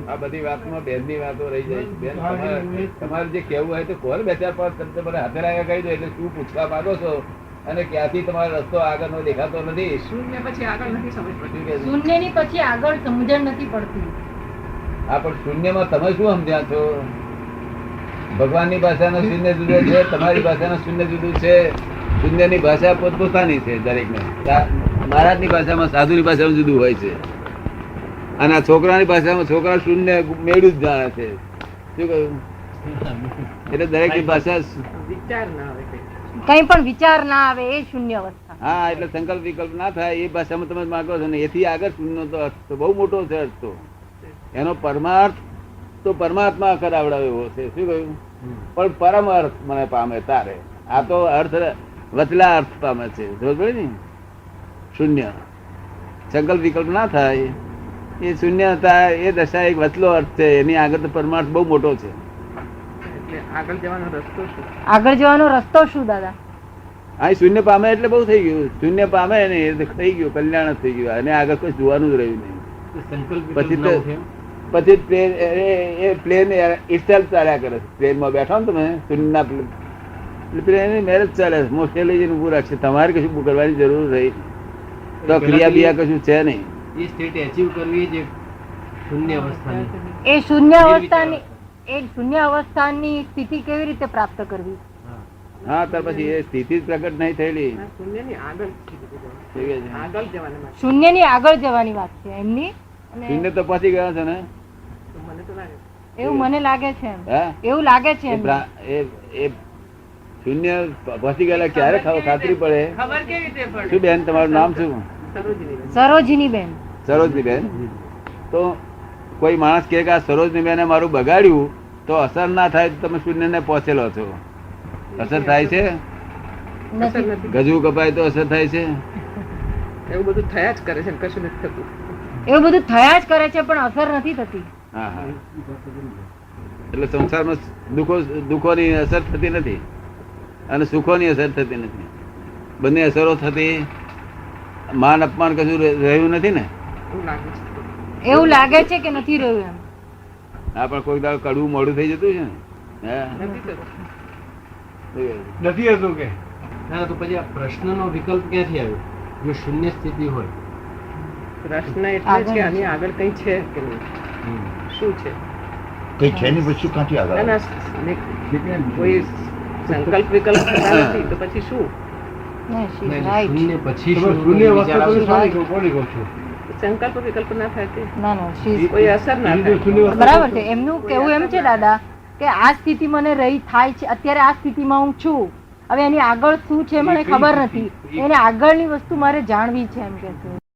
આ બધી વાતમાં બેનની વાતો રહી જાય છે. બેન, તમારે જે કેવું હોય તો કોણ બે ચાર પાંચ શબ્દ મને હાથે લાગ્યા કહી દો, એટલે શું પૂછવા માંગો છો અને ક્યાંથી તમારો રસ્તો આગળનો દેખાતો નથી. શૂન્ય પછી આગળ નથી સમજ પડતી. શૂન્યની પછી આગળ સમજણ નથી પડતી. હા, પણ શૂન્યમાં તમે શું સમજ્યા છો? ભગવાનની ભાષાનો શૂન્ય જુદો છે, તમારી ભાષાનું શૂન્ય જુદું છે. શૂન્યની ભાષા પોતપોતાની છે દરેકને. મહારાજની ભાષામાં, સાધુની ભાષામાં જુદું હોય છે, અને આ છોકરાની ભાષામાં છોકરા શૂન્ય મેળું જ જાણે છે. શું કહ્યું? એટલે દરેકની ભાષા વિચાર ના આવે, કઈ પણ વિચાર ના આવે એ શૂન્ય અવસ્થા. હા, એટલે સંકલ્પ વિકલ્પ ના થાય એ ભાષામાં તમે માંગો છો ને, એથી આગળ શૂન્ય તો અર્થ તો બહુ મોટો છે. અર્થ તો એનો પરમાર્થ તો પરમાત્મા કરાવડાવ્યો એવો છે. શું કહ્યું? પણ પરમ અર્થ મને પામે તારે. આ તો અર્થ વચલા અર્થ પામે છે. સમજ ને? શૂન્ય સંકલ્પ વિકલ્પ ના થાય એ શૂન્યતા, એ દશા એક વચલો અર્થ છે. એની આગળ તો પરમાર્થ બહુ મોટો છે. એટલે આગળ જવાનો રસ્તો શું? આગળ જવાનો રસ્તો શું દાદા? હા, શૂન્ય પામે એટલે બહુ થઈ ગયું. શૂન્ય પામે ને એ થઈ ગયું, કલ્યાણ જ થઈ ગયું. અને આગળ કોઈ જોવાનું જ રહ્યું નહીં. પછી તો પછી પ્લેન એ પ્લેન ઇટસેલ્ફ ચાલ્યા કરે. પ્લેનમાં બેઠા ને તમે શૂન્યના પ્લેન મેરેજ ચાલે, મોસ્ટલી જઈને ઉભું રાખશે. તમારે કશું કરવાની જરૂર રહી તો ક્રિયા બિયા કશું છે નહીં. એ સ્ટેટ એચીવ કરવી છે શૂન્ય અવસ્થાની. એ શૂન્ય અવસ્થાની, એ શૂન્ય અવસ્થાની સ્થિતિ કેવી રીતે પ્રાપ્ત કરવી? હા, ત્યાર પછી એ સ્થિતિ જ પ્રકટ નહીં થયેલી. શૂન્યની આગળ આગળ જવાના માટે. શૂન્યની આગળ જવાની વાત છે એમની. અને શૂન્ય તો પહોંચી ગયા છે ને. તો મને તો લાગે એવું મને લાગે છે એમ. હા, એવું લાગે છે એમ. એ શૂન્ય પહોંચી ગયેલા ક્યારે ખાતરી પડે? ખબર કેવી રીતે પડે? શું બેન તમારું નામ શું? સરોજની બેન. સરોજની બેન. તો કોઈ માણસ કહે કે આ સરોજની બેને મારું બગાડ્યું તો અસર ના થાય તો તમે શૂન્ય ને પહોંચેલો છો. અસર થાય છે? નથી. ગજુ કપાય તો અસર થાય છે? એવું બધું થયા જ કરે છે, કશું નથી થતું. એવું બધું થયા જ કરે છે પણ અસર નથી થતી. હા, હા. એટલે સંસારમાં દુઃખોની અસર થતી નથી અને સુખોની અસર થતી નથી. બંને અસરો થતી, માન અપમાન કશું રહ્યું નથી ને. એવું લાગે છે. એવું લાગે છે કે નથી રહ્યું એમ. હા, પણ કોઈ દાડો કડવું મોડું થઈ જતું છે ને. નથી થતું. નથી હતું કે ના, તો પછી આ પ્રશ્નનો વિકલ્પ ક્યાંથી આવ્યો જો શૂન્ય સ્થિતિ હોય? પ્રશ્ન એટલે જ કે આની આગળ કઈ છે કે નહીં, શું છે? કઈ છે નહીં પછી ક્યાંથી આગળ? ના, ના, કોઈ સંકલ્પ વિકલ્પ થતા નથી તો પછી શું? નહીં, she is right. શૂન્ય પછી શૂન્ય વિચાર આવશે. સંકલ્પ વિકલ્પ ના થાય તે ના ના, she is- કોઈ અસર ના થાય. બરાબર છે. એમનું કેવું એમ છે દાદા કે આ સ્થિતિ મને રહી થાય છે, અત્યારે આ સ્થિતિમાં હું છું, હવે એની આગળ શું છે મને ખબર નથી, એને આગળની વસ્તુ મારે જાણવી છે એમ કે છે.